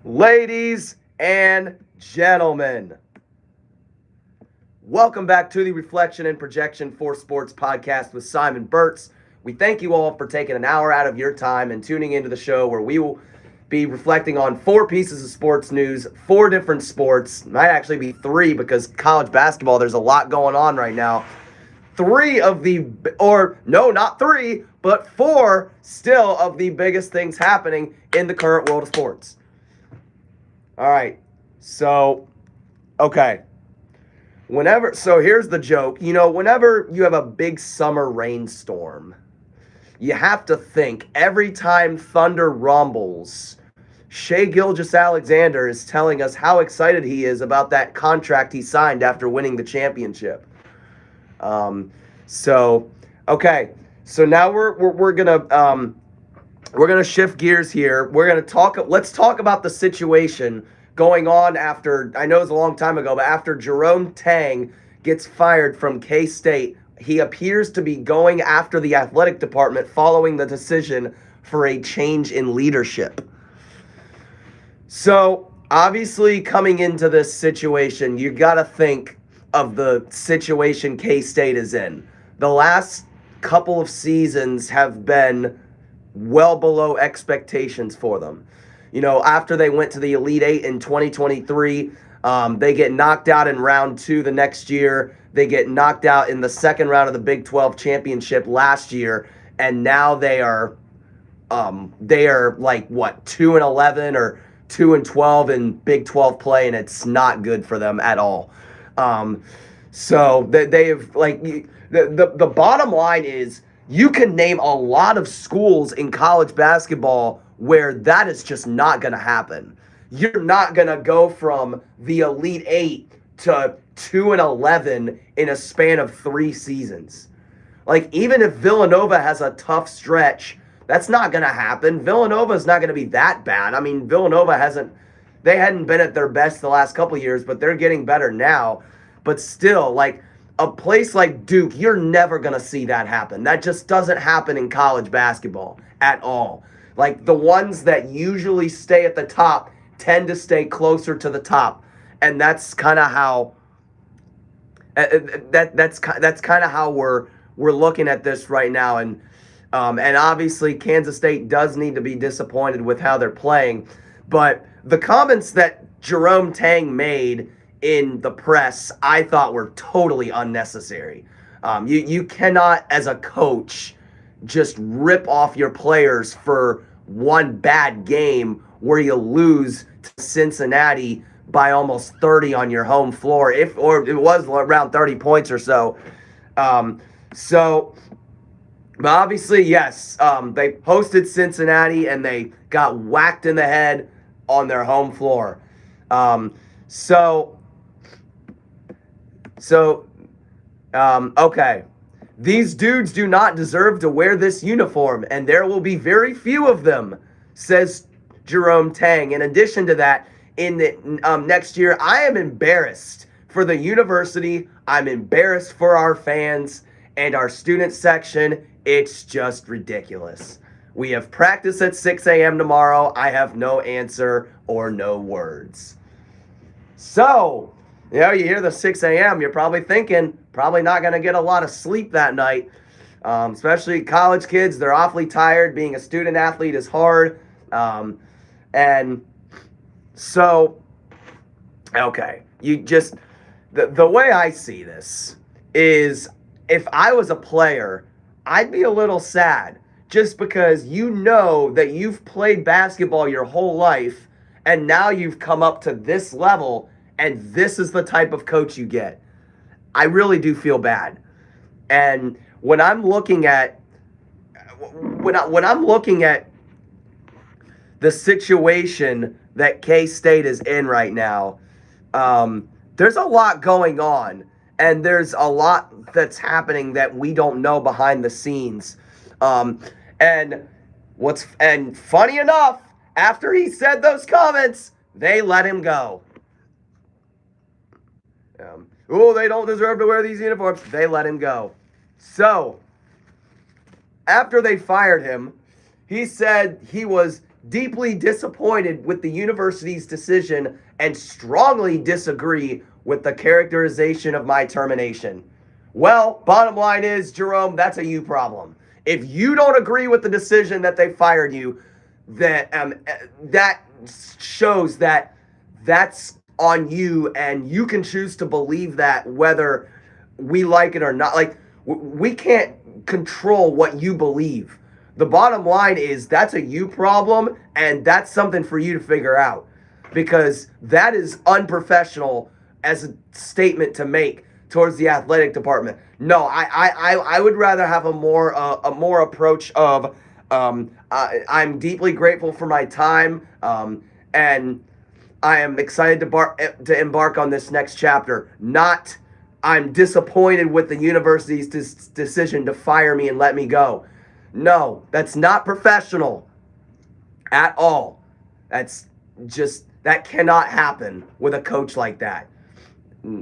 Ladies and gentlemen, welcome back to the Reflection and Projection for Sports podcast with Simon Burtz. We thank you all for taking an hour out of your time and tuning into the show where we will be reflecting on four pieces of sports news, four different sports. Might actually be three because college basketball, there's a lot going on right now. Not three, but four still of the biggest things happening in the current world of sports. All right, okay. So here's the joke. Whenever you have a big summer rainstorm, you have to think every time thunder rumbles, Shai Gilgeous-Alexander is telling us how excited he is about that contract he signed after winning the championship. So now we're gonna shift gears here. Let's talk about the situation going on after, I know it's a long time ago, but after Jerome Tang gets fired from K-State, he appears to be going after the athletic department following the decision for a change in leadership. So, obviously, coming into this situation, you got to think of the situation K-State is in. The last couple of seasons have been well below expectations for them. After they went to the Elite Eight in 2023, they get knocked out in round two the next year. They get knocked out in the second round of the Big 12 championship last year, and now they are like 2-11 or 2-12 in Big 12 play, and it's not good for them at all. So they have the bottom line is you can name a lot of schools in college basketball where that is just not going to happen. You're not going to go from the Elite Eight to 2-11 in a span of 3 seasons. Even if Villanova has a tough stretch, that's not going to happen. Villanova is not going to be that bad. I mean, Villanova hadn't been at their best the last couple years, but they're getting better now. But still, a place like Duke, you're never going to see that happen. That just doesn't happen in college basketball at all. The ones that usually stay at the top tend to stay closer to the top, and that's kind of how that's kind of how we're looking at this right now. And obviously Kansas State does need to be disappointed with how they're playing, but the comments that Jerome Tang made in the press, I thought were totally unnecessary. You cannot, as a coach, just rip off your players for one bad game where you lose to Cincinnati by almost 30 on your home floor, or it was around 30 points or so. But obviously, yes, they hosted Cincinnati and they got whacked in the head on their home floor. Okay. These dudes do not deserve to wear this uniform, and there will be very few of them, says Jerome Tang. In addition to that, in the next year, I am embarrassed for the university. I'm embarrassed for our fans and our student section. It's just ridiculous. We have practice at 6 a.m. tomorrow. I have no answer or no words. So, you hear the 6 a.m., you're probably thinking, probably not going to get a lot of sleep that night. Especially college kids, they're awfully tired. Being a student athlete is hard. And so, okay, the way I see this is if I was a player, I'd be a little sad just because that you've played basketball your whole life and now you've come up to this level and this is the type of coach you get. I really do feel bad. And when I'm looking at the situation that K-State is in right now, there's a lot going on, and there's a lot that's happening that we don't know behind the scenes. And funny enough, after he said those comments, they let him go. They don't deserve to wear these uniforms. They let him go. So, after they fired him, he said he was deeply disappointed with the university's decision and strongly disagree with the characterization of my termination. Well, bottom line is, Jerome, that's a you problem. If you don't agree with the decision that they fired you, that shows that that's on you, and you can choose to believe that whether we like it or not. Like, we can't control what you believe. The bottom line is that's a you problem, and that's something for you to figure out, because that is unprofessional as a statement to make towards the athletic department. No, I would rather have a more approach of I'm deeply grateful for my time, and I am excited to embark on this next chapter. Not I'm disappointed with the university's decision to fire me and let me go. No, that's not professional at all. That cannot happen with a coach like that.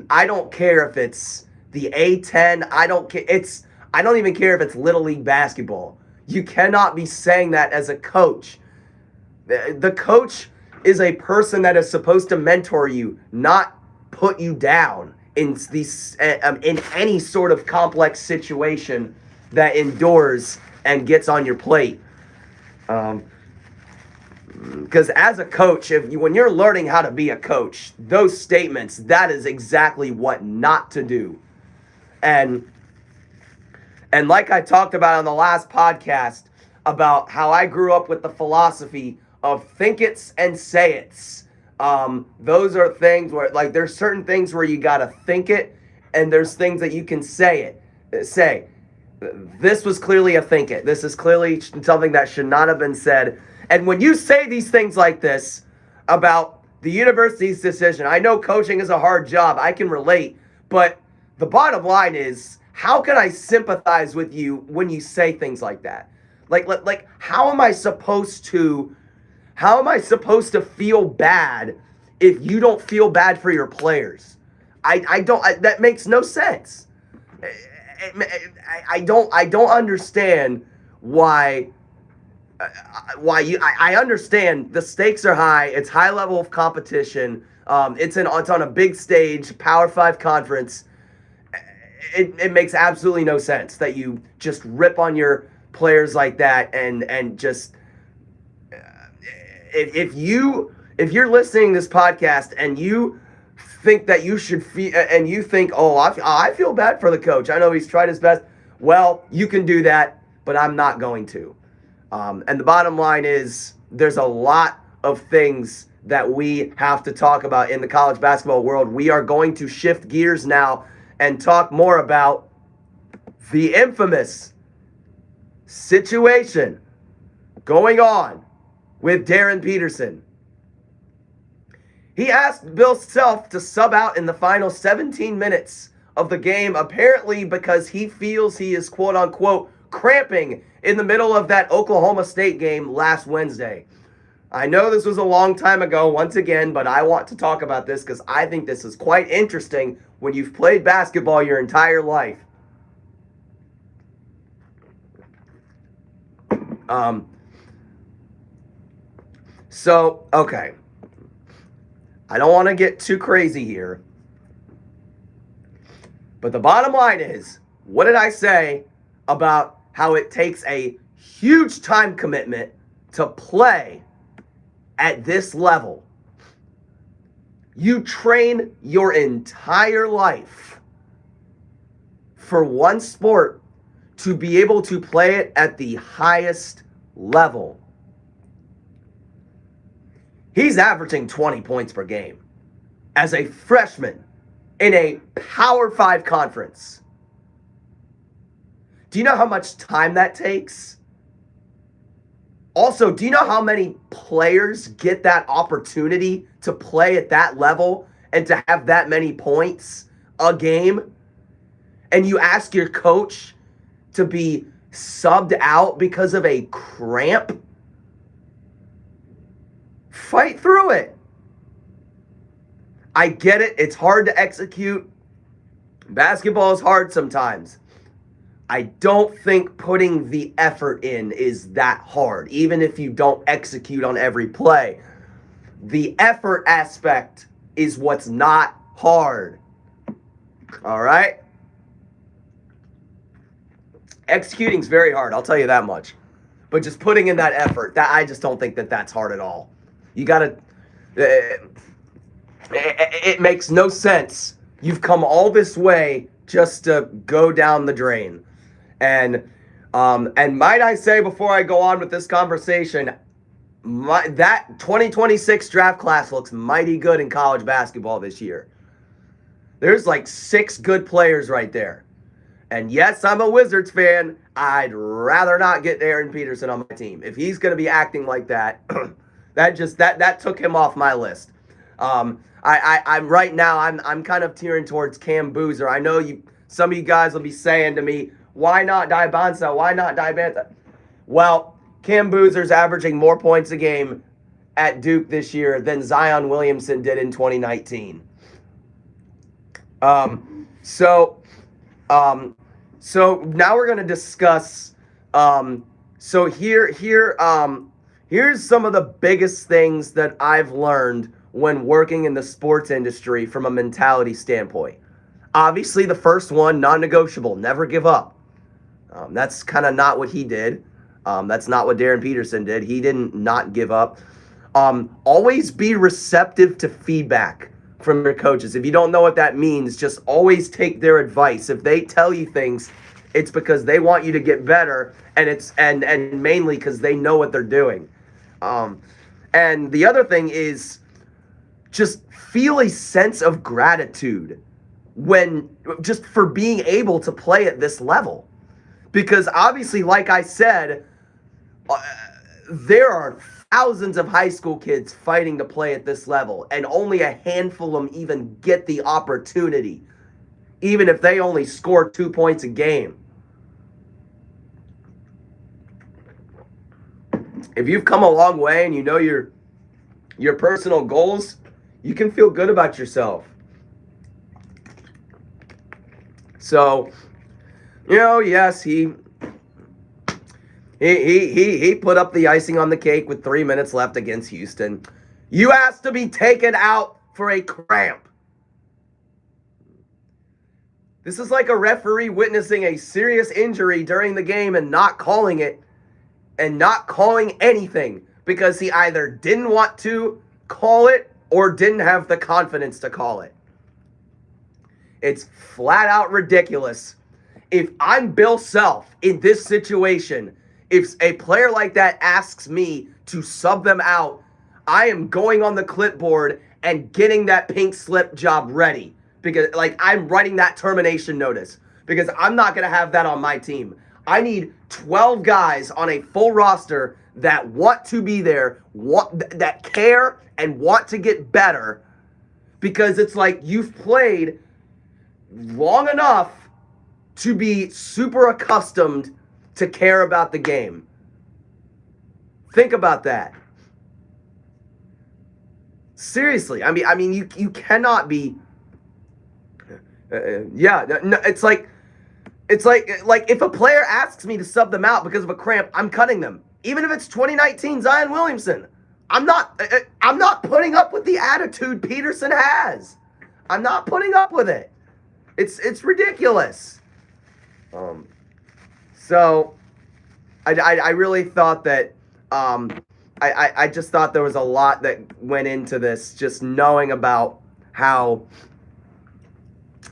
I don't care if it's the A10. I don't even care if it's Little League basketball. You cannot be saying that as a coach. The coach is a person that is supposed to mentor you, not put you down in any sort of complex situation that endures and gets on your plate. Because as a coach, when you're learning how to be a coach, those statements, that is exactly what not to do. And like I talked about on the last podcast about how I grew up with the philosophy of think it's and say it's. Those are things where, like, there's certain things where you gotta think it, and there's things that you can say. This was clearly a think it. This is clearly something that should not have been said. And when you say these things like this about the university's decision, I know coaching is a hard job. I can relate. But the bottom line is, how can I sympathize with you when you say things like that? Like how am I supposed to feel bad if you don't feel bad for your players? I don't. That makes no sense. I don't understand why I understand the stakes are high. It's high level of competition. It's on a big stage, Power 5 conference. It makes absolutely no sense that you just rip on your players like that, and just if you're listening to this podcast and you think that you should feel, and you think, oh, I feel bad for the coach, I know he's tried his best. Well, you can do that, but I'm not going to. And the bottom line is, there's a lot of things that we have to talk about in the college basketball world. We are going to shift gears now and talk more about the infamous situation going on with Darren Peterson. He asked Bill Self to sub out in the final 17 minutes of the game, apparently because he feels he is quote-unquote cramping in the middle of that Oklahoma State game last Wednesday. I know this was a long time ago once again, but I want to talk about this because I think this is quite interesting when you've played basketball your entire life. Okay. I don't want to get too crazy here. But the bottom line is, what did I say about how it takes a huge time commitment to play at this level? You train your entire life for one sport to be able to play it at the highest level. He's averaging 20 points per game as a freshman in a Power 5 conference. Do you know how much time that takes? Also, do you know how many players get that opportunity to play at that level and to have that many points a game? And you ask your coach to be subbed out because of a cramp? Fight through it. I get it. It's hard to execute. Basketball is hard sometimes. I don't think putting the effort in is that hard, even if you don't execute on every play. The effort aspect is what's not hard. All right? Executing is very hard, I'll tell you that much. But just putting in that effort, that I just don't think that that's hard at all. You got to it makes no sense. You've come all this way just to go down the drain. And might I say, before I go on with this conversation, that 2026 draft class looks mighty good in college basketball this year. There's like 6 good players right there. And yes, I'm a Wizards fan. I'd rather not get Aaron Peterson on my team. If he's going to be acting like that, that took him off my list. I'm right now. I'm kind of tearing towards Cam Boozer. I know some of you guys will be saying to me, "Why not Daibansa? Why not Daibantha?" Well, Cam Boozer's averaging more points a game at Duke this year than Zion Williamson did in 2019. So now we're going to discuss. So here's some of the biggest things that I've learned when working in the sports industry from a mentality standpoint. Obviously, the first one, non-negotiable, never give up. That's kind of not what he did. That's not what Darren Peterson did. He didn't not give up. Always be receptive to feedback from your coaches. If you don't know what that means, just always take their advice. If they tell you things, it's because they want you to get better, and mainly because they know what they're doing. And the other thing is just feel a sense of gratitude just for being able to play at this level. Because obviously, like I said, there are thousands of high school kids fighting to play at this level, and only a handful of them even get the opportunity, even if they only score 2 points a game. If you've come a long way and you know your personal goals, you can feel good about yourself. So, yes, he put up the icing on the cake with 3 minutes left against Houston. You asked to be taken out for a cramp. This is like a referee witnessing a serious injury during the game and not calling it, and not calling anything because he either didn't want to call it or didn't have the confidence to call it. It's flat out ridiculous. If I'm Bill Self in this situation, if a player like that asks me to sub them out, I am going on the clipboard and getting that pink slip job ready, because I'm writing that termination notice, because I'm not going to have that on my team. I need 12 guys on a full roster that want to be there, that care and want to get better, because it's like you've played long enough to be super accustomed to care about the game. Think about that. Seriously, I mean, you cannot be. No, it's like if a player asks me to sub them out because of a cramp, I'm cutting them. Even if it's 2019 Zion Williamson, I'm not putting up with the attitude Peterson has. I'm not putting up with it. It's ridiculous. So I really thought that I just thought there was a lot that went into this, just knowing about how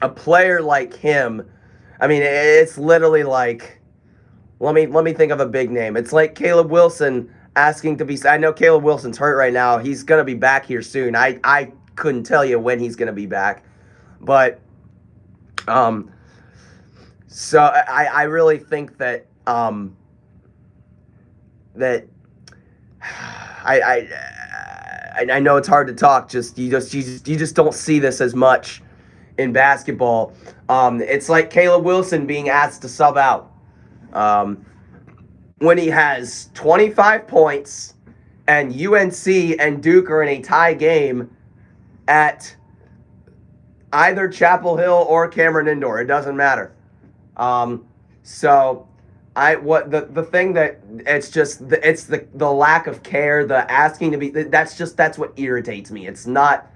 a player like him, I mean, it's literally like, let me think of a big name. It's like Caleb Wilson asking to be, I know Caleb Wilson's hurt right now. He's going to be back here soon. I couldn't tell you when he's going to be back. But so I really think that that I know it's hard to talk. You just don't see this as much in basketball. It's like Caleb Wilson being asked to sub out when he has 25 points and UNC and Duke are in a tie game at either Chapel Hill or Cameron Indoor. It doesn't matter. So the thing that it's just it's the lack of care, the asking to be, that's what irritates me. It's not,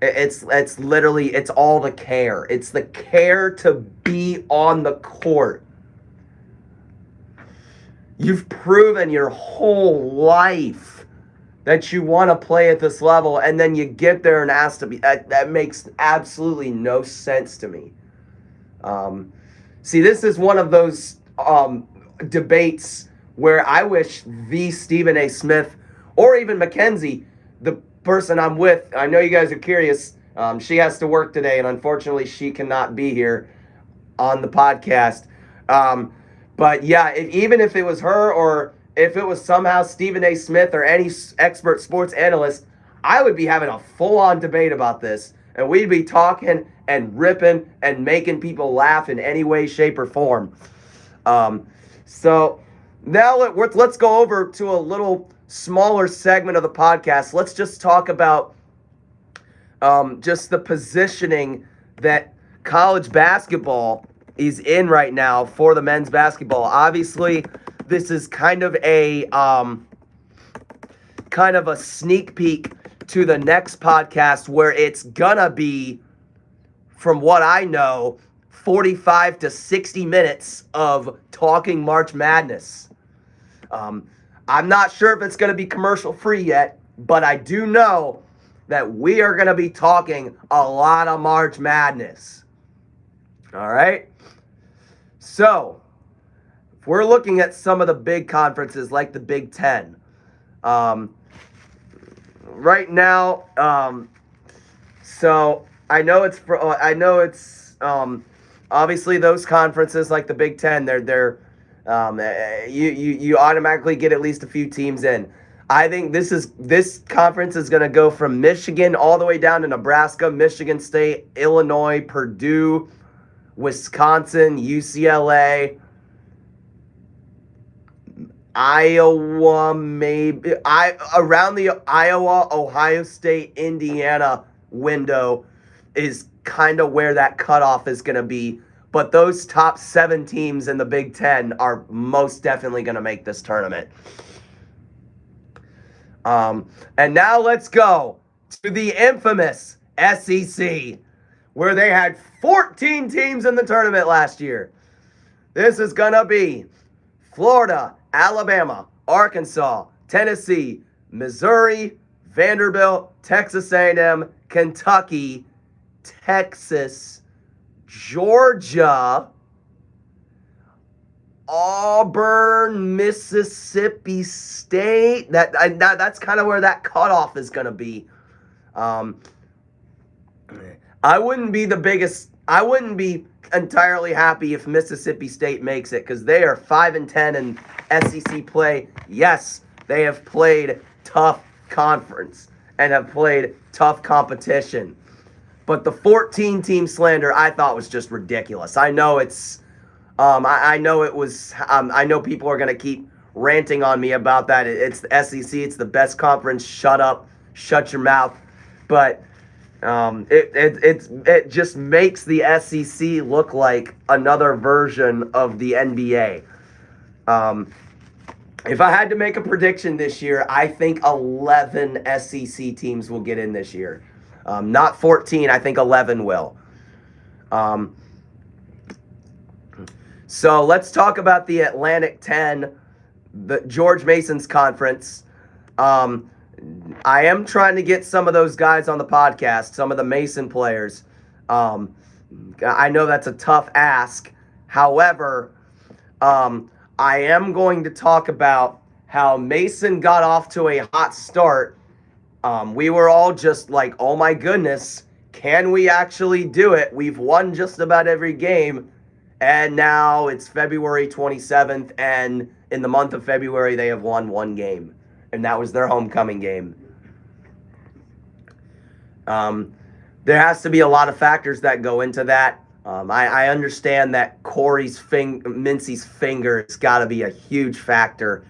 it's literally, it's all the care. It's the care to be on the court. You've proven your whole life that you want to play at this level, and then you get there and ask to be. That makes absolutely no sense to me. See, this is one of those debates where I wish the Stephen A. Smith or even Mackenzie, the person I'm with, I know you guys are curious. She has to work today, and unfortunately, she cannot be here on the podcast. But yeah, even if it was her or if it was somehow Stephen A. Smith or any expert sports analyst, I would be having a full-on debate about this. And we'd be talking and ripping and making people laugh in any way, shape, or form. So now let's go over to a little smaller segment of the podcast. Let's just talk about just the positioning that college basketball is in right now for the men's basketball. Obviously, this is kind of a sneak peek to the next podcast where it's gonna be, from what I know, 45 to 60 minutes of talking March Madness. I'm not sure if it's gonna be commercial free yet, but I do know that we are gonna be talking a lot of March Madness. All right? So, if we're looking at some of the big conferences like the Big Ten, right now, so I know it's obviously those conferences like the Big Ten, you automatically get at least a few teams in. I think this conference is going to go from Michigan all the way down to Nebraska, Michigan State, Illinois, Purdue, Wisconsin, UCLA, Iowa, maybe around the Iowa, Ohio State, Indiana window is kind of where that cutoff is going to be. But those top 7 teams in the Big Ten are most definitely going to make this tournament. And now let's go to the infamous SEC, where they had 14 teams in the tournament last year. This is going to be Florida, Alabama, Arkansas, Tennessee, Missouri, Vanderbilt, Texas A&M, Kentucky, Texas, Georgia, Auburn, Mississippi State. That's kind of where that cutoff is going to be. I wouldn't be entirely happy if Mississippi State makes it, because they are 5-10 in SEC play. Yes, they have played tough conference and have played tough competition. But the 14-team slander I thought was just ridiculous. I know it's, I know people are going to keep ranting on me about that. It's the SEC. It's the best conference. Shut up. Shut your mouth. But it just makes the SEC look like another version of the NBA. If I had to make a prediction this year, I think 11 SEC teams will get in this year. Not 14, I think 11 will. So let's talk about the Atlantic 10, the George Mason's conference. I am trying to get some of those guys on the podcast, some of the Mason players. I know that's a tough ask. However, I am going to talk about how Mason got off to a hot start. We were all just like, oh my goodness, can we actually do it? We've won just about every game. And now it's February 27th, and in the month of February, they have won 1 game. And that was their homecoming game. There has to be a lot of factors that go into that. I understand that Mincy's finger has got to be a huge factor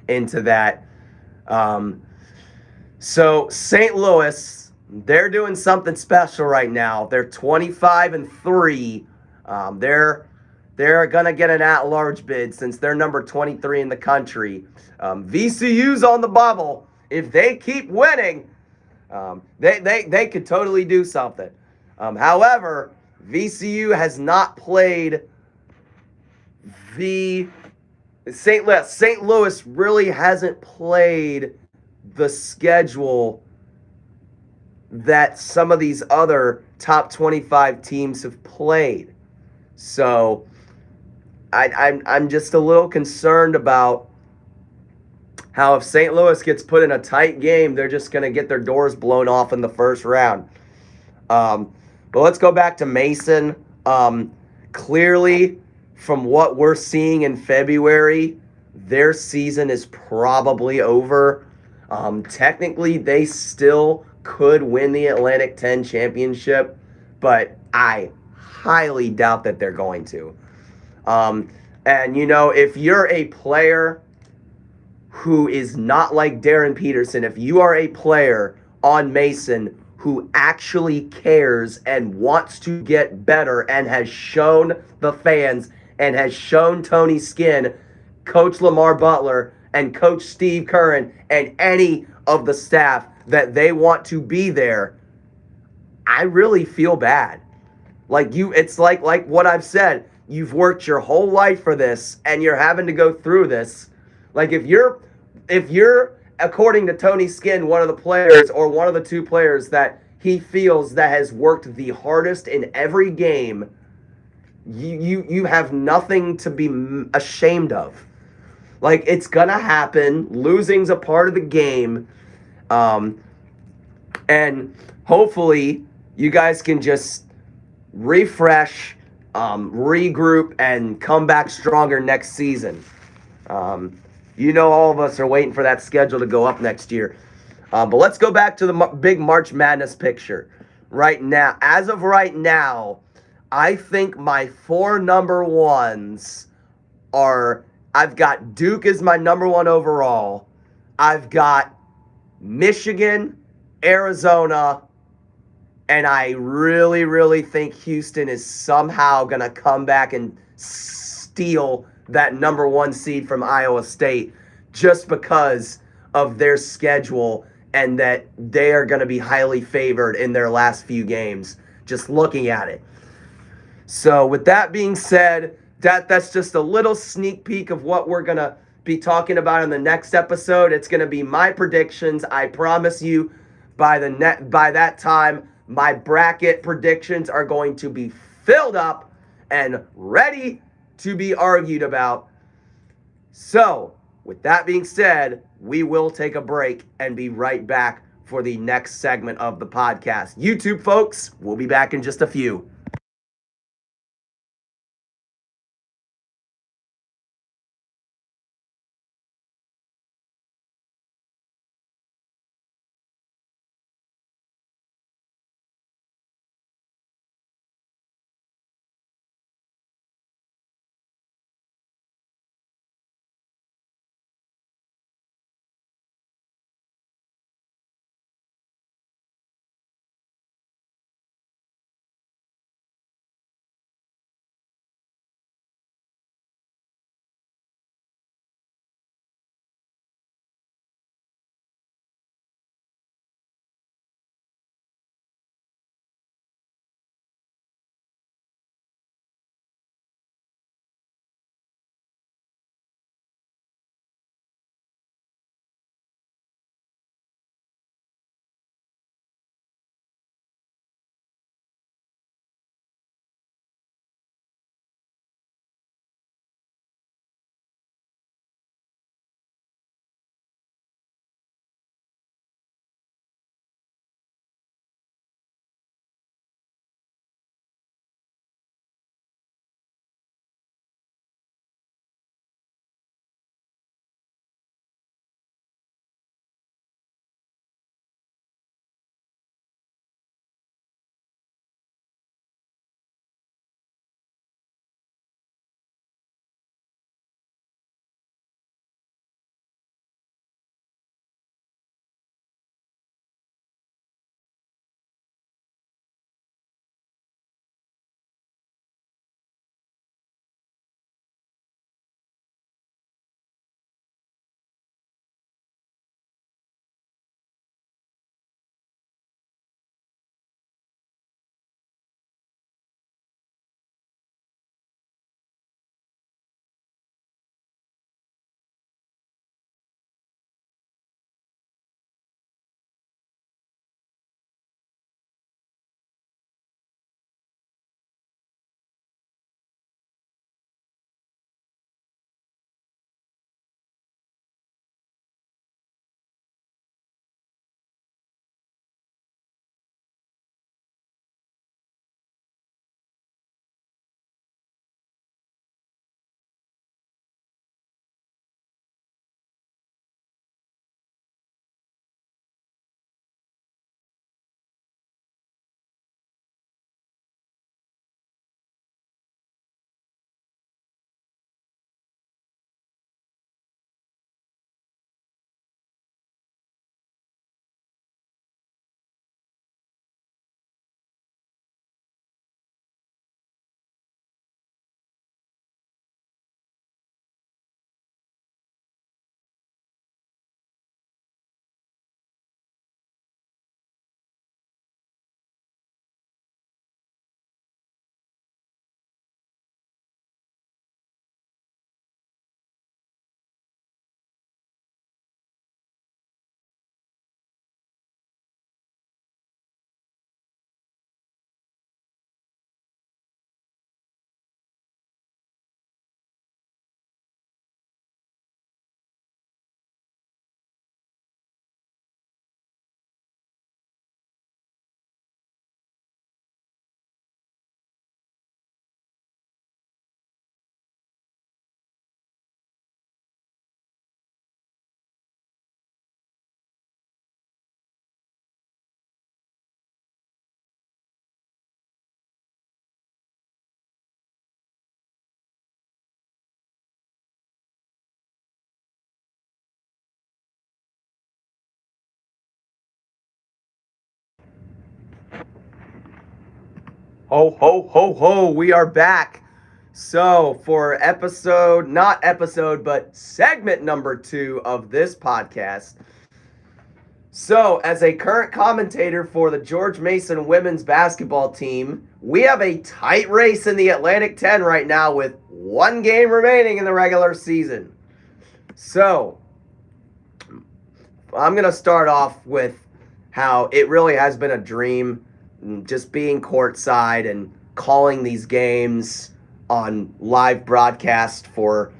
into that. So St. Louis, they're doing something special right now. They're 25-3. They're going to get an at-large bid since they're number 23 in the country. VCU's on the bubble. If they keep winning, they could totally do something. However, VCU has not played the St. Louis really hasn't played the schedule that some of these other top 25 teams have played. So I'm just a little concerned about how if St. Louis gets put in a tight game, they're just going to get their doors blown off in the first round. But let's go back to Mason. Clearly, from what we're seeing in February, their season is probably over. Technically, they still could win the Atlantic 10 championship, but I highly doubt that they're going to. And, if you're a player who is not like Darren Peterson, if you are a player on Mason who actually cares and wants to get better and has shown the fans and has shown Tony Skinn, Coach Lamar Butler, and Coach Steve Curran, and any of the staff that they want to be there, I really feel bad. It's like what I've said. You've worked your whole life for this, and you're having to go through this. Like if you're, according to Tony Skinn, one of the players or one of the two players that he feels that has worked the hardest in every game, you have nothing to be ashamed of. Like, it's gonna happen. Losing's a part of the game, and hopefully you guys can just refresh, regroup, and come back stronger next season. All of us are waiting for that schedule to go up next year. But let's go back to the big March Madness picture. Right now, as of right now, I think my 4 number ones are, I've got Duke as my number 1 overall. I've got Michigan, Arizona, and I really, really think Houston is somehow going to come back and steal that number 1 seed from Iowa State just because of their schedule and that they are going to be highly favored in their last few games, just looking at it. So with that being said, that's just a little sneak peek of what we're going to be talking about in the next episode. It's going to be my predictions. I promise you by that time, my bracket predictions are going to be filled up and ready to be argued about. So, with that being said, we will take a break and be right back for the next segment of the podcast. YouTube folks, we'll be back in just a few. Ho, ho, ho, ho. We are back. So, for but segment number 2 of this podcast. So, as a current commentator for the George Mason women's basketball team, we have a tight race in the Atlantic 10 right now with one game remaining in the regular season. So, I'm going to start off with how it really has been a dream just being courtside and calling these games on live broadcast for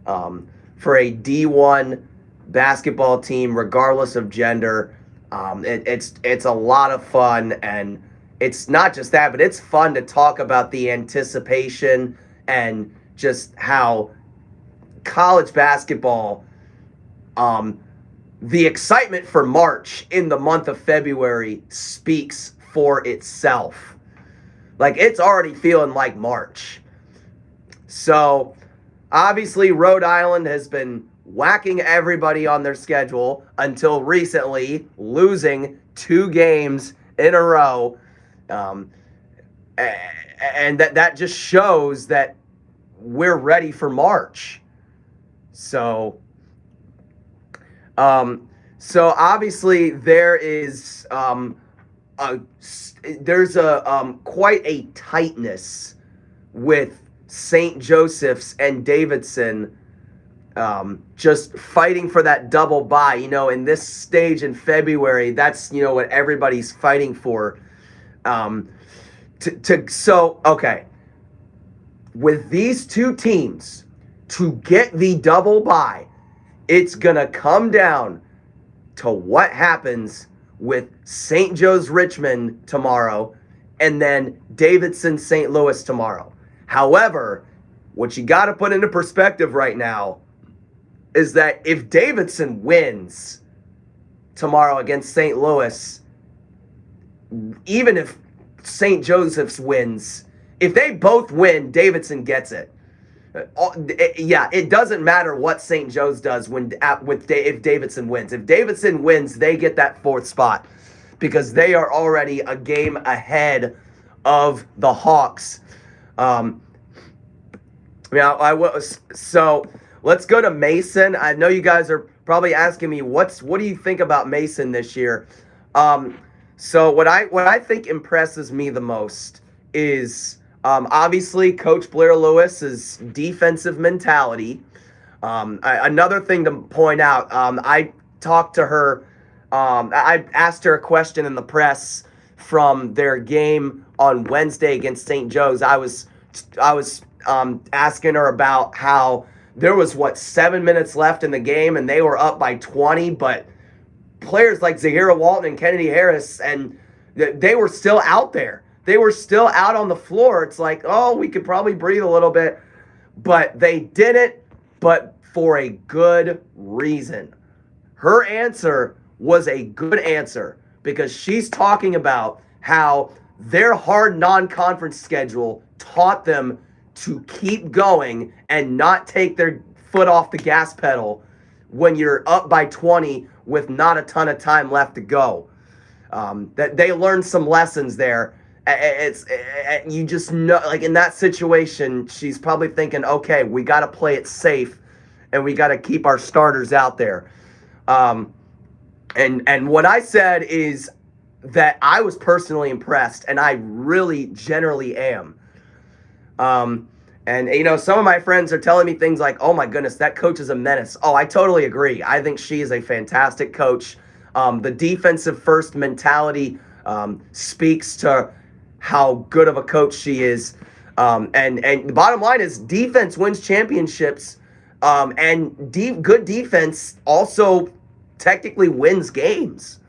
a D1 basketball team, regardless of gender. It's a lot of fun, and it's not just that, but it's fun to talk about the anticipation and just how college basketball, the excitement for March in the month of February speaks for itself. Like, it's already feeling like March. So, obviously, Rhode Island has been whacking everybody on their schedule until recently, losing 2 games in a row. And that just shows that we're ready for March. So obviously there is there's quite a tightness with St. Joseph's and Davidson, just fighting for that double bye. In this stage in February, that's what everybody's fighting for. Okay, with these 2 teams to get the double bye, it's gonna come down to what happens with St. Joe's Richmond tomorrow and then Davidson St. Louis tomorrow. However, what you got to put into perspective right now is that if Davidson wins tomorrow against St. Louis, even if St. Joseph's wins, if they both win, Davidson gets it. It doesn't matter what St. Joe's does if Davidson wins. If Davidson wins, they get that 4th spot because they are already a game ahead of the Hawks. So let's go to Mason. I know you guys are probably asking me what do you think about Mason this year? So what I think impresses me the most is obviously Coach Blair Lewis's defensive mentality. Another thing to point out, I talked to her. I asked her a question in the press from their game on Wednesday against St. Joe's. I was asking her about how there was 7 minutes left in the game and they were up by 20, but players like Zahira Walton and Kennedy Harris, and they were still out there. They were still out on the floor. It's like, oh, we could probably breathe a little bit, but they didn't, but for a good reason. Her answer was a good answer because she's talking about how their hard non-conference schedule taught them to keep going and not take their foot off the gas pedal when you're up by 20 with not a ton of time left to go. That they learned some lessons there. You just know, like in that situation, she's probably thinking, okay, we got to play it safe and we got to keep our starters out there. And what I said is that I was personally impressed, and I really generally am. And some of my friends are telling me things like, oh my goodness, that coach is a menace. Oh, I totally agree. I think she is a fantastic coach. The defensive first mentality speaks to how good of a coach she is. And the bottom line is defense wins championships, and good defense also technically wins games.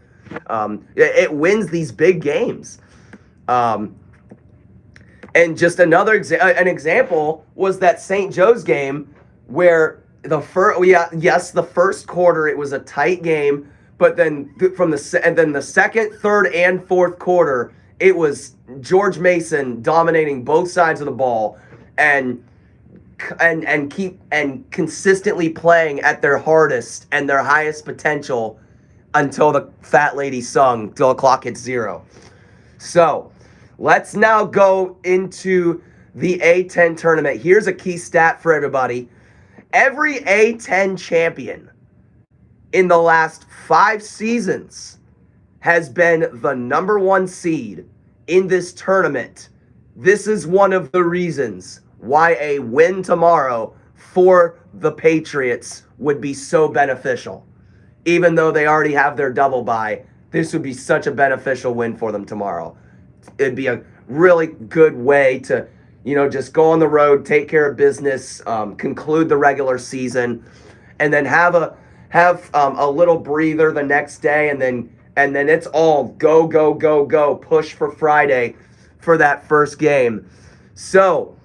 It wins these big games. And just another example was that St. Joe's game where the first quarter it was a tight game, but then the second, third, and fourth quarter it was George Mason dominating both sides of the ball and consistently playing at their hardest and their highest potential until the fat lady sung till the clock hits 0. So Let's now go into the A10 tournament. Here's a key stat for everybody. Every A10 champion in the last 5 seasons has been the number 1 seed in this tournament. This is one of the reasons why a win tomorrow for the Patriots would be so beneficial. Even though they already have their double bye, this would be such a beneficial win for them tomorrow. It'd be a really good way to, just go on the road, take care of business, conclude the regular season, and then have a little breather the next day, and then it's all go, push for Friday for that first game. So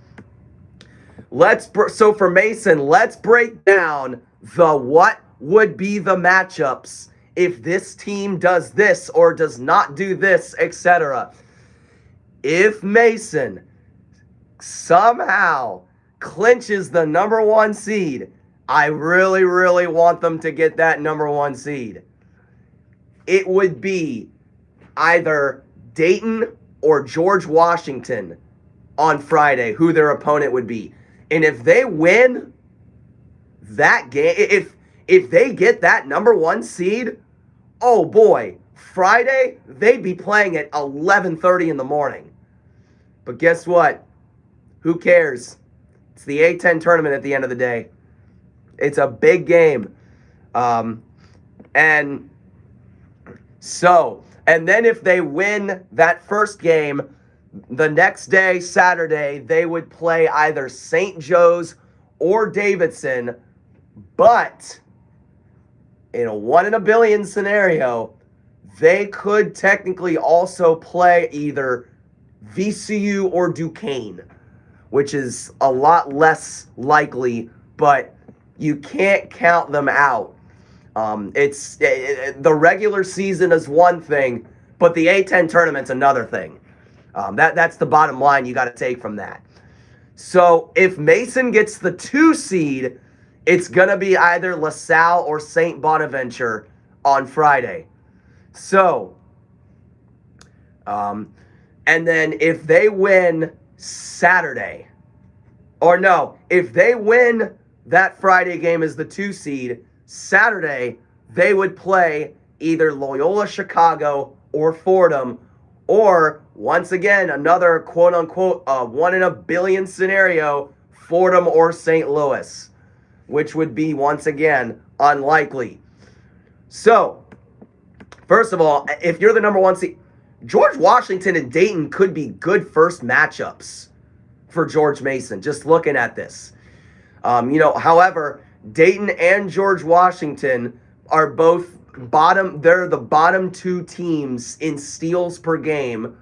for Mason, let's break down what would be the matchups if this team does this or does not do this, etc. If Mason somehow clinches the number 1 seed, I really, really want them to get that number 1 seed. It would be either Dayton or George Washington on Friday, who their opponent would be. And if they win that game, if they get that number 1 seed, oh boy, Friday, they'd be playing at 11:30 in the morning. But guess what? Who cares? It's the A10 tournament at the end of the day. It's a big game. And then if they win that first game, the next day, Saturday, they would play either St. Joe's or Davidson. But in a 1 in a billion scenario, they could technically also play either VCU or Duquesne, which is a lot less likely, but you can't count them out. The regular season is one thing, but the A10 tournament's another thing. That's the bottom line you got to take from that. So if Mason gets the 2 seed, it's going to be either LaSalle or St. Bonaventure on Friday. So, and then if they win Saturday, if they win that Friday game as the 2 seed, Saturday they would play either Loyola Chicago or Fordham, or once again, another quote-unquote 1 in a billion scenario, Fordham or St. Louis, which would be, once again, unlikely. So, first of all, if you're the number 1 seed, George Washington and Dayton could be good first matchups for George Mason, just looking at this. However, Dayton and George Washington are both they're the bottom 2 teams in steals per game.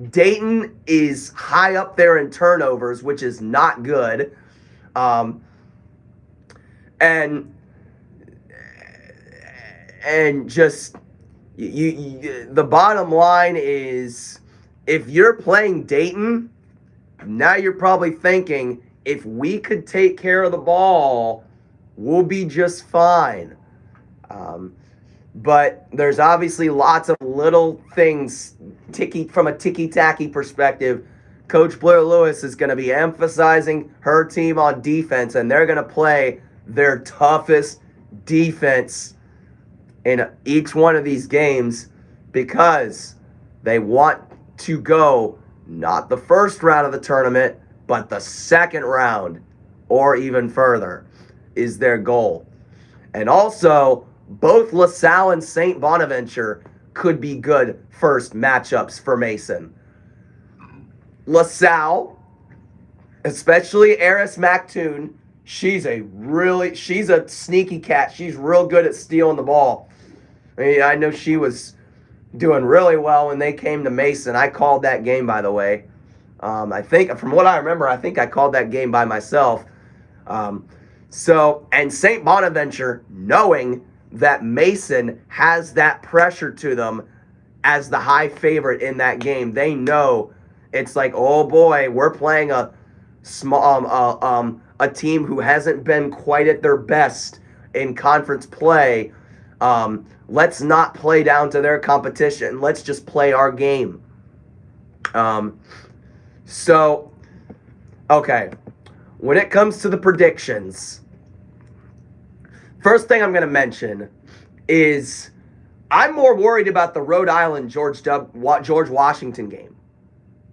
Dayton is high up there in turnovers, which is not good. And just the bottom line is, if you're playing Dayton, now you're probably thinking, if we could take care of the ball, we'll be just fine. But there's obviously lots of little things from a ticky-tacky perspective. Coach Blair Lewis is going to be emphasizing her team on defense, and they're going to play their toughest defense in each one of these games, because they want to go not the first round of the tournament, but the second round or even further is their goal. And also, both LaSalle and St. Bonaventure could be good first matchups for Mason. LaSalle, especially Eris McToon, she's a sneaky cat. She's real good at stealing the ball. I know she was doing really well when they came to Mason. I called that game, by the way. I think, from what I remember, I called that game by myself. And St. Bonaventure, knowing that Mason has that pressure to them as the high favorite in that game, they know it's like, oh boy, we're playing a team who hasn't been quite at their best in conference play. Let's not play down to their competition. Let's just play our game. Um, so, okay, when it comes to the predictions, first thing I'm going to mention is I'm more worried about the Rhode Island George Washington game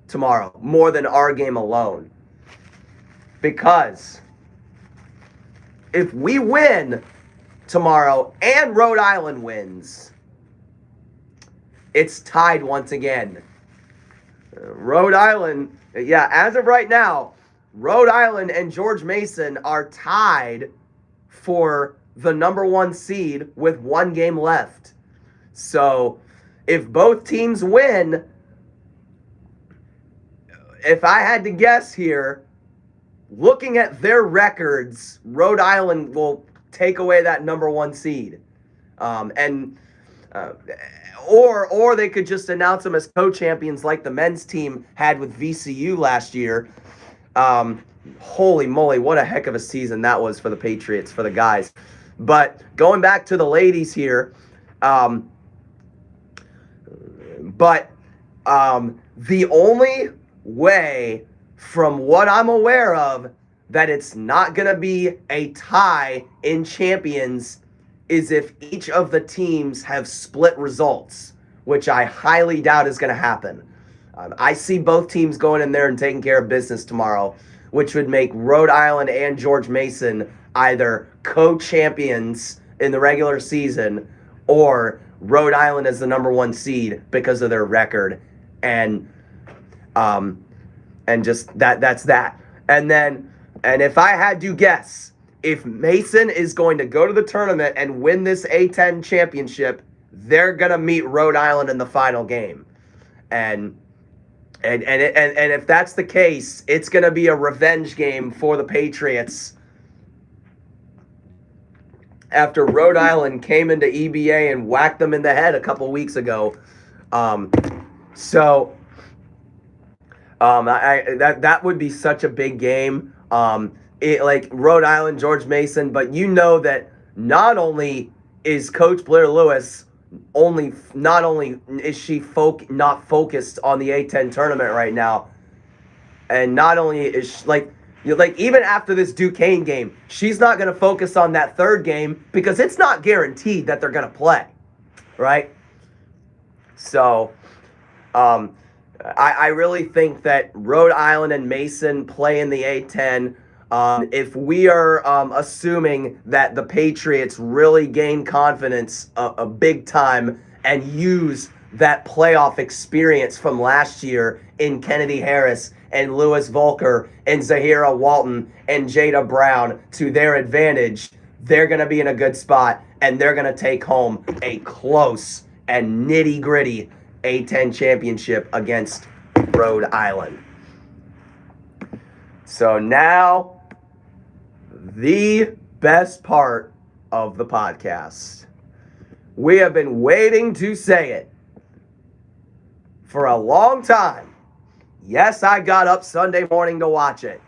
tomorrow more than our game alone. Because if we win tomorrow and Rhode Island wins, it's tied once again. Rhode Island, yeah, as of right now, Rhode Island and George Mason are tied for the number 1 seed with 1 game left. So if both teams win, if I had to guess here, looking at their records, Rhode Island will take away that number 1 seed. Or they could just announce them as co-champions like the men's team had with VCU last year. Holy moly, what a heck of a season that was for the Patriots, for the guys. But going back to the ladies here, the only way, from what I'm aware of, that it's not going to be a tie in champions is if each of the teams have split results, which I highly doubt is going to happen. I see both teams going in there and taking care of business tomorrow, which would make Rhode Island and George Mason either co-champions in the regular season or Rhode Island as the number 1 seed because of their record. And just that's that. And if I had to guess, if Mason is going to go to the tournament and win this A10 championship, they're going to meet Rhode Island in the final game. And if that's the case, it's going to be a revenge game for the Patriots after Rhode Island came into EBA and whacked them in the head a couple weeks ago. That would be such a big game. Like Rhode Island, George Mason, but you know that not only is Coach Blair Lewis not only is she not focused on the A10 tournament right now, and not only is she, like even after this Duquesne game, she's not going to focus on that third game because it's not guaranteed that they're going to play, right? So, I really think that Rhode Island and Mason play in the A10. If we are assuming that the Patriots really gain confidence a big time and use that playoff experience from last year in Kennedy Harris and Lewis Volker and Zahira Walton and Jada Brown to their advantage, they're going to be in a good spot and they're going to take home a close and nitty-gritty A10 championship against Rhode Island. So now, the best part of the podcast. We have been waiting to say it for a long time. Yes, I got up Sunday morning to watch it.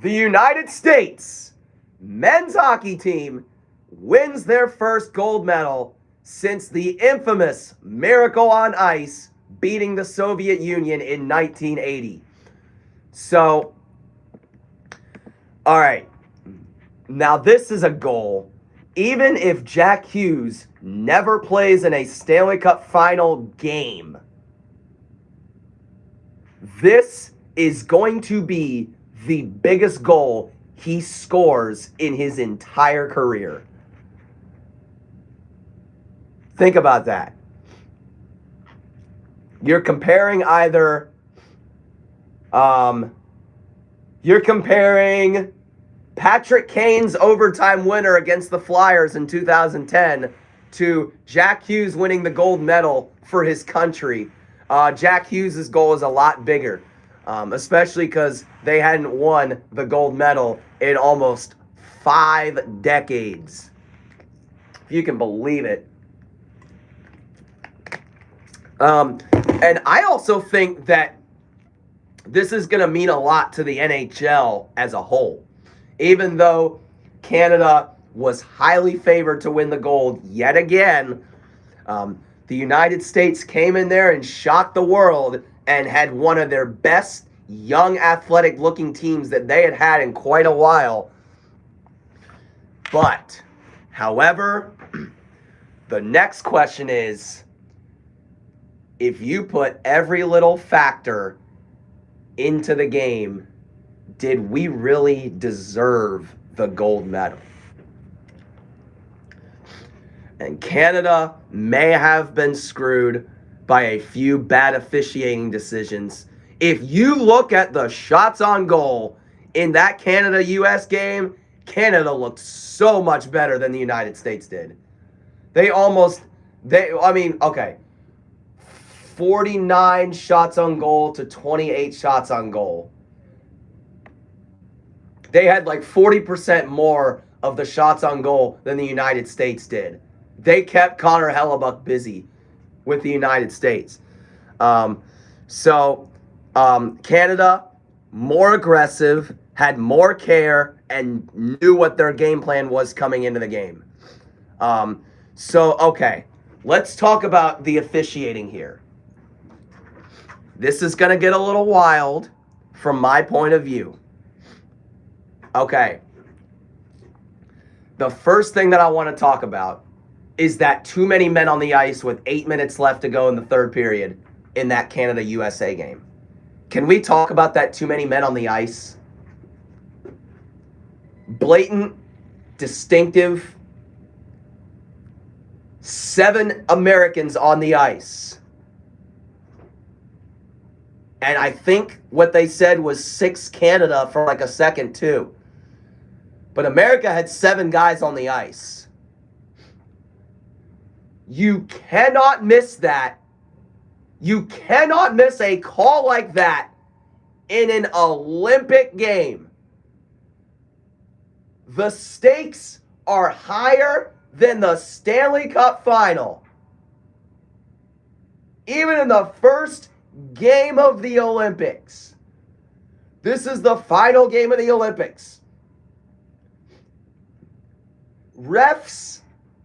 The United States men's hockey team wins their first gold medal since the infamous Miracle on Ice beating the Soviet Union in 1980. So, all right. Now, this is a goal. Even if Jack Hughes never plays in a Stanley Cup final game, this is going to be the biggest goal he scores in his entire career. Think about that. You're comparing Patrick Kane's overtime winner against the Flyers in 2010 to Jack Hughes winning the gold medal for his country. Jack Hughes' goal is a lot bigger, especially because they hadn't won the gold medal in almost 5 decades. If you can believe it. And I also think that this is going to mean a lot to the NHL as a whole. Even though Canada was highly favored to win the gold yet again, the United States came in there and shocked the world and had one of their best young athletic looking teams that they had had in quite a while. But, however, the next question is, if you put every little factor into the game, did we really deserve the gold medal? And Canada may have been screwed by a few bad officiating decisions. If you look at the shots on goal in that Canada-US game, Canada looked so much better than the United States did. 49 shots on goal to 28 shots on goal. They had like 40% more of the shots on goal than the United States did. They kept Connor Hellebuyck busy with the United States. Canada, more aggressive, had more care, and knew what their game plan was coming into the game. Okay, let's talk about the officiating here. This is going to get a little wild from my point of view. Okay. The first thing that I want to talk about is that too many men on the ice with 8 minutes left to go in the third period in that Canada-USA game. Can we talk about that too many men on the ice? Blatant, distinctive, 7 Americans on the ice. And I think what they said was 6 Canada for like a second too. But America had 7 guys on the ice. You cannot miss that. You cannot miss a call like that in an Olympic game. The stakes are higher than the Stanley Cup final. Even in the first game of the Olympics. This is the final game of the Olympics. Refs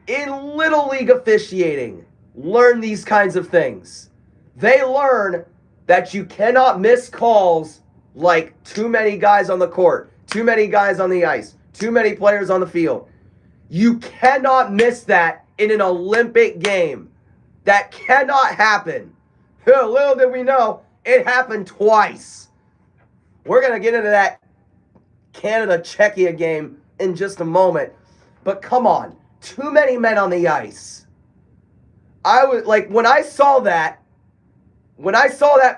in Little League officiating learn these kinds of things. They learn that you cannot miss calls like too many guys on the court, too many guys on the ice, too many players on the field. You cannot miss that in an Olympic game. That cannot happen. Little did we know, it happened twice. We're going to get into that Canada-Czechia game in just a moment. But come on, too many men on the ice. When I saw that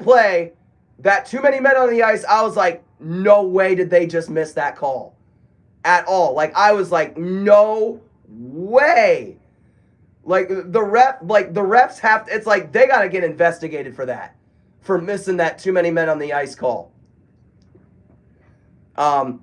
play, that too many men on the ice, I was like, no way did they just miss that call at all. I was like, no way. The refs have to, it's like they got to get investigated for that, for missing that too many men on the ice call. If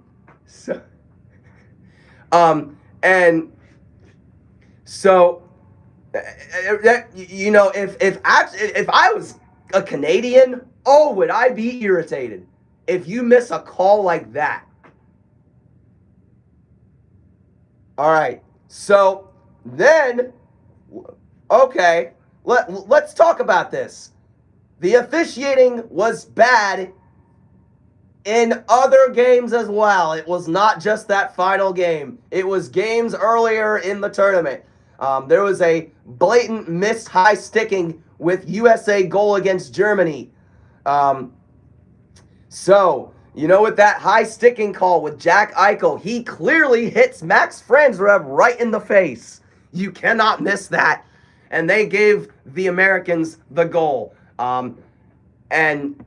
I was a Canadian, oh, would I be irritated if you miss a call like that? All right, so then, okay, let's talk about this. The officiating was bad in other games as well. It was not just that final game. It was games earlier in the tournament. There was a blatant missed high sticking with USA goal against Germany. With that high sticking call with Jack Eichel, he clearly hits Max Franzareb right in the face. You cannot miss that. And they gave the Americans the goal. And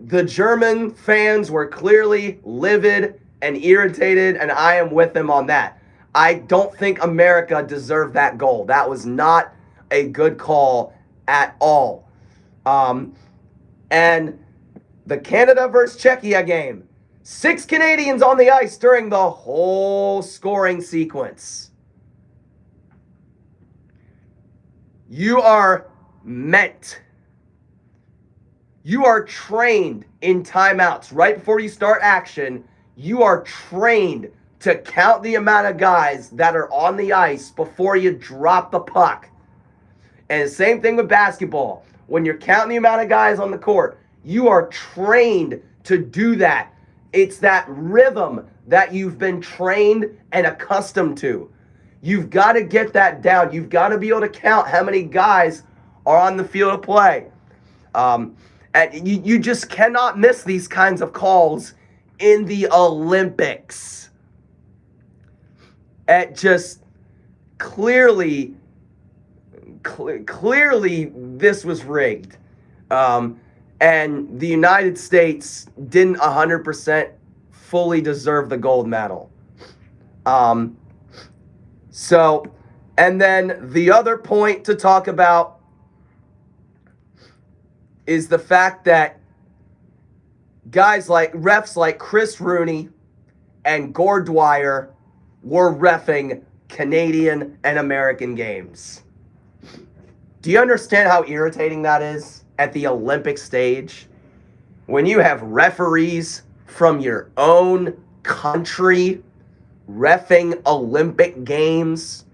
the German fans were clearly livid and irritated, and I am with them on that. I don't think America deserved that goal. That was not a good call at all. And the Canada versus Czechia game, 6 Canadians on the ice during the whole scoring sequence. You are trained in timeouts. Right before you start action, you are trained to count the amount of guys that are on the ice before you drop the puck. And same thing with basketball. When you're counting the amount of guys on the court, You are trained to do that. It's that rhythm that you've been trained and accustomed to. You've got to get that down. You've got to be able to count how many guys are on the field of play. And you just cannot miss these kinds of calls in the Olympics. It just clearly this was rigged. And the United States didn't 100% fully deserve the gold medal. So, and then the other point to talk about is the fact that refs like Chris Rooney and Gord Dwyer were reffing Canadian and American games. Do you understand how irritating that is at the Olympic stage? When you have referees from your own country reffing Olympic games.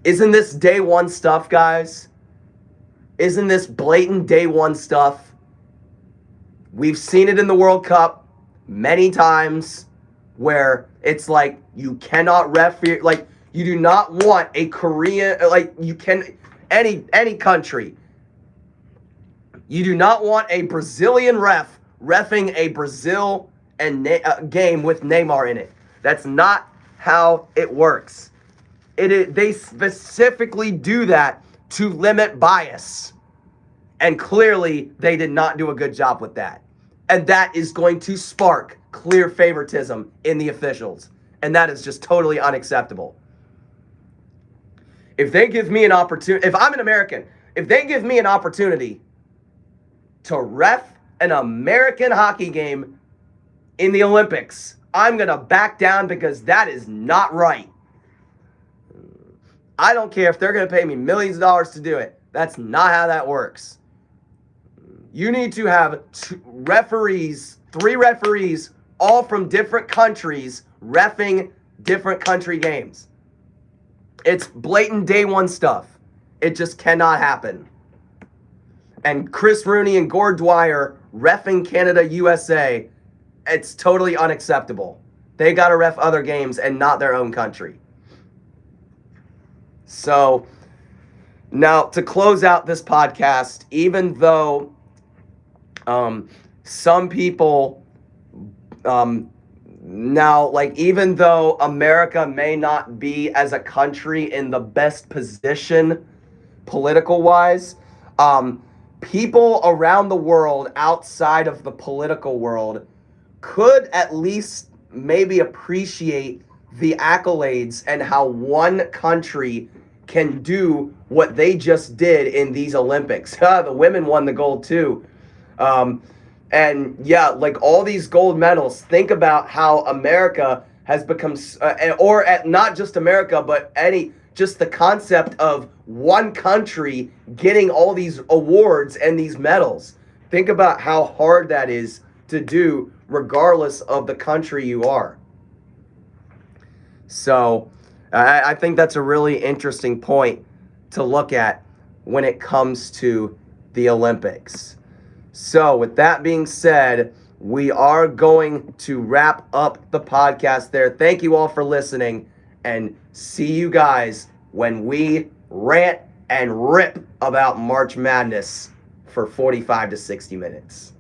Isn't this day one stuff, guys? Isn't this blatant day one stuff? We've seen it in the World Cup many times where it's like you cannot ref, like you do not want a Korean, like you can, any country. You do not want a Brazilian ref reffing a Brazil and game with Neymar in it. That's not how it works. They specifically do that to limit bias. And clearly, they did not do a good job with that. And that is going to spark clear favoritism in the officials. And that is just totally unacceptable. If they give me an opportunity, if I'm an American, if they give me an opportunity to ref an American hockey game in the Olympics, I'm going to back down because that is not right. I don't care if they're going to pay me millions of dollars to do it. That's not how that works. You need to have three referees, all from different countries, reffing different country games. It's blatant day one stuff. It just cannot happen. And Chris Rooney and Gord Dwyer reffing Canada, USA, it's totally unacceptable. They got to ref other games and not their own country. So, now to close out this podcast, even though some people even though America may not be as a country in the best position political wise, people around the world outside of the political world could at least maybe appreciate the accolades and how one country can do what they just did in these Olympics. The women won the gold too. And yeah, like all these gold medals, think about how America has become, not just America, but just the concept of one country getting all these awards and these medals. Think about how hard that is to do regardless of the country you are. So I think that's a really interesting point to look at when it comes to the Olympics. So with that being said, we are going to wrap up the podcast there. Thank you all for listening, and see you guys when we rant and rip about March Madness for 45 to 60 minutes.